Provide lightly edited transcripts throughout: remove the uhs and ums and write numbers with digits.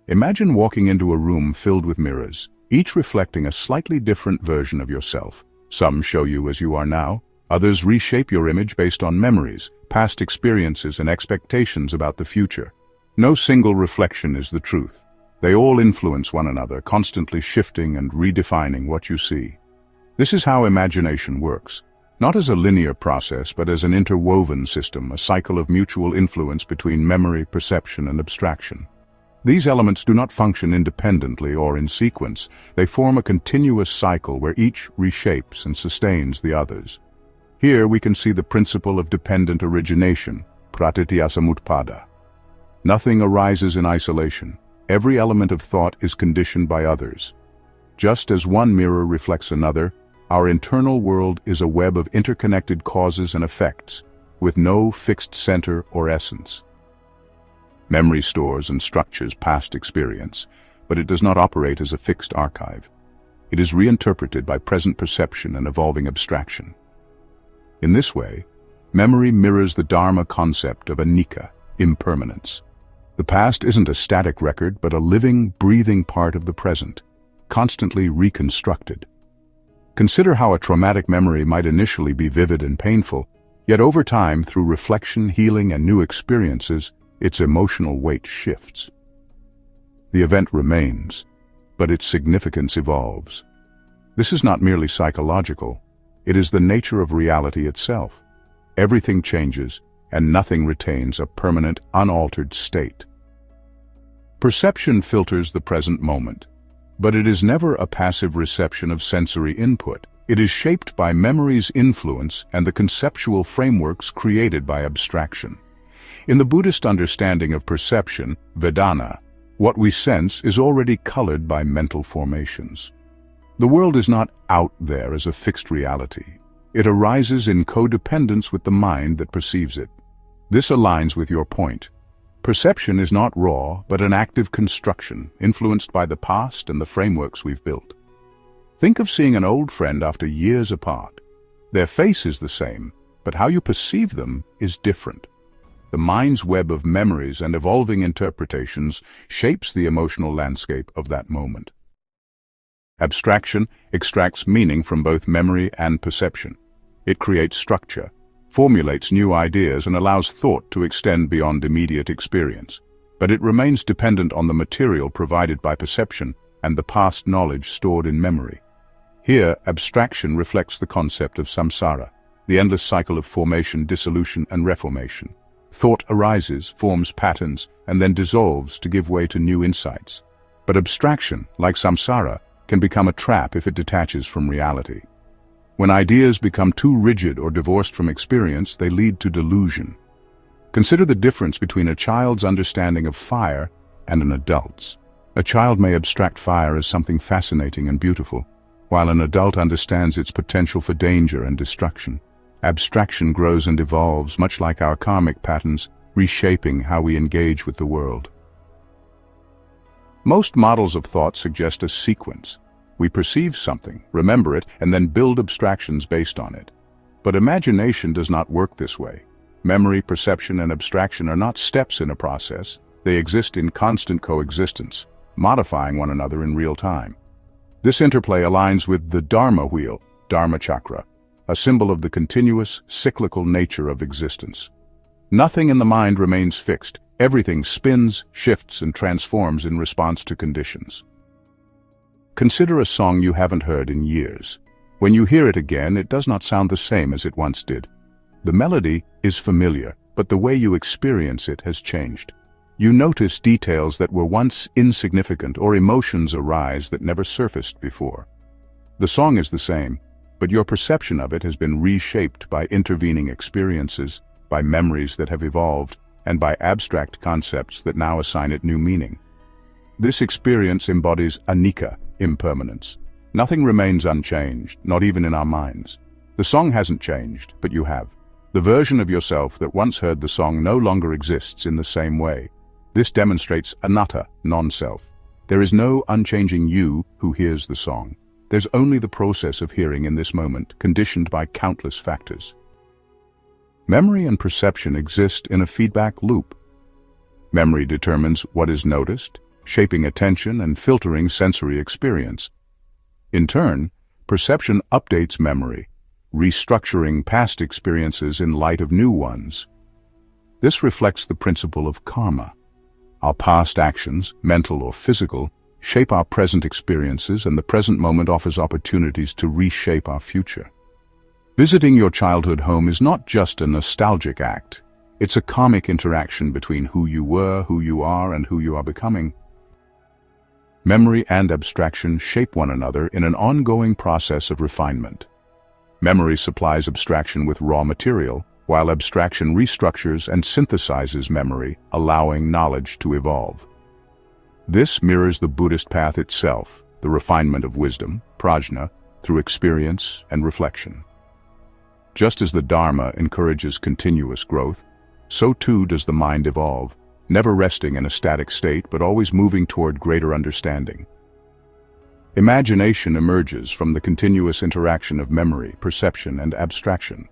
Imagine walking into a room filled with mirrors, each reflecting a slightly different version of yourself. Some show you as you are now, others reshape your image based on memories, past experiences, and expectations about the future. No single reflection is the truth. They all influence one another, constantly shifting and redefining what you see. This is how imagination works. Not as a linear process, but as an interwoven system, a cycle of mutual influence between memory, perception, and abstraction. These elements do not function independently or in sequence. They form a continuous cycle where each reshapes and sustains the others. Here we can see the principle of dependent origination, pratityasamutpada. Nothing arises in isolation. Every element of thought is conditioned by others. Just as one mirror reflects another, our internal world is a web of interconnected causes and effects, with no fixed center or essence. Memory stores and structures past experience, but it does not operate as a fixed archive. It is reinterpreted by present perception and evolving abstraction. In this way, memory mirrors the Dharma concept of anicca, impermanence. The past isn't a static record, but a living, breathing part of the present, constantly reconstructed. Consider how a traumatic memory might initially be vivid and painful, yet over time, through reflection, healing, and new experiences, its emotional weight shifts. The event remains, but its significance evolves. This is not merely psychological, it is the nature of reality itself. Everything changes, and nothing retains a permanent, unaltered state. Perception filters the present moment, but it is never a passive reception of sensory input. It is shaped by memory's influence and the conceptual frameworks created by abstraction. In the Buddhist understanding of perception, Vedana, what we sense is already colored by mental formations. The world is not out there as a fixed reality. It arises in codependence with the mind that perceives it. This aligns with your point. Perception is not raw, but an active construction, influenced by the past and the frameworks we've built. Think of seeing an old friend after years apart. Their face is the same, but how you perceive them is different. The mind's web of memories and evolving interpretations shapes the emotional landscape of that moment. Abstraction extracts meaning from both memory and perception. It creates structure, formulates new ideas, and allows thought to extend beyond immediate experience. But it remains dependent on the material provided by perception and the past knowledge stored in memory. Here, abstraction reflects the concept of samsara, the endless cycle of formation, dissolution, and reformation. Thought arises, forms patterns, and then dissolves to give way to new insights. But abstraction, like samsara, can become a trap if it detaches from reality. When ideas become too rigid or divorced from experience, they lead to delusion. Consider the difference between a child's understanding of fire and an adult's. A child may abstract fire as something fascinating and beautiful, while an adult understands its potential for danger and destruction. Abstraction grows and evolves, much like our karmic patterns, reshaping how we engage with the world. Most models of thought suggest a sequence. We perceive something, remember it, and then build abstractions based on it. But imagination does not work this way. Memory, perception, and abstraction are not steps in a process. They exist in constant coexistence, modifying one another in real time. This interplay aligns with the Dharma wheel, Dharma chakra, a symbol of the continuous, cyclical nature of existence. Nothing in the mind remains fixed. Everything spins, shifts, and transforms in response to conditions. Consider a song you haven't heard in years. When you hear it again, it does not sound the same as it once did. The melody is familiar, but the way you experience it has changed. You notice details that were once insignificant, or emotions arise that never surfaced before. The song is the same, but your perception of it has been reshaped by intervening experiences, by memories that have evolved, and by abstract concepts that now assign it new meaning. This experience embodies anicca, impermanence. Nothing remains unchanged, not even in our minds. The song hasn't changed, but you have. The version of yourself that once heard the song no longer exists in the same way. This demonstrates anatta, non-self. There is no unchanging you who hears the song. There's only the process of hearing in this moment, conditioned by countless factors. Memory and perception exist in a feedback loop. Memory determines what is noticed, shaping attention and filtering sensory experience. In turn, perception updates memory, restructuring past experiences in light of new ones. This reflects the principle of karma. Our past actions, mental or physical, shape our present experiences, and the present moment offers opportunities to reshape our future. Visiting your childhood home is not just a nostalgic act. It's a karmic interaction between who you were, who you are, and who you are becoming. Memory and abstraction shape one another in an ongoing process of refinement. Memory supplies abstraction with raw material, while abstraction restructures and synthesizes memory, allowing knowledge to evolve. This mirrors the Buddhist path itself, the refinement of wisdom, prajna, through experience and reflection. Just as the Dharma encourages continuous growth, so too does the mind evolve, never resting in a static state but always moving toward greater understanding. Imagination emerges from the continuous interaction of memory, perception, and abstraction.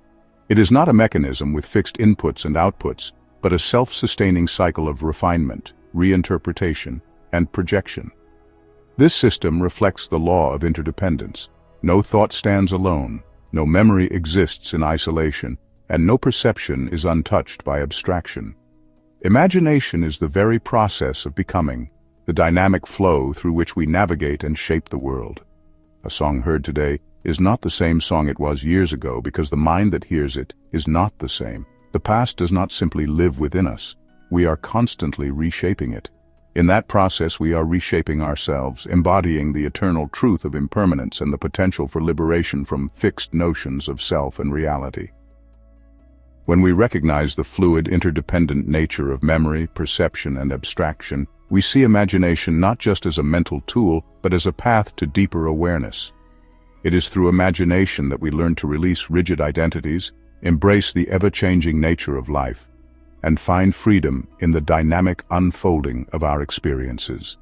It is not a mechanism with fixed inputs and outputs, but a self-sustaining cycle of refinement, reinterpretation, and projection. This system reflects the law of interdependence. No thought stands alone, no memory exists in isolation, and no perception is untouched by abstraction. Imagination is the very process of becoming, the dynamic flow through which we navigate and shape the world. A song heard today is not the same song it was years ago because the mind that hears it is not the same. The past does not simply live within us. We are constantly reshaping it. In that process, we are reshaping ourselves, embodying the eternal truth of impermanence and the potential for liberation from fixed notions of self and reality. When we recognize the fluid, interdependent nature of memory, perception, and abstraction, we see imagination not just as a mental tool, but as a path to deeper awareness. It is through imagination that we learn to release rigid identities, embrace the ever-changing nature of life, and find freedom in the dynamic unfolding of our experiences.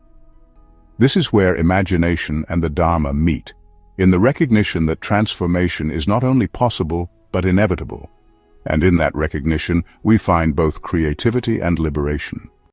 This is where imagination and the Dharma meet, in the recognition that transformation is not only possible, but inevitable. And in that recognition, we find both creativity and liberation.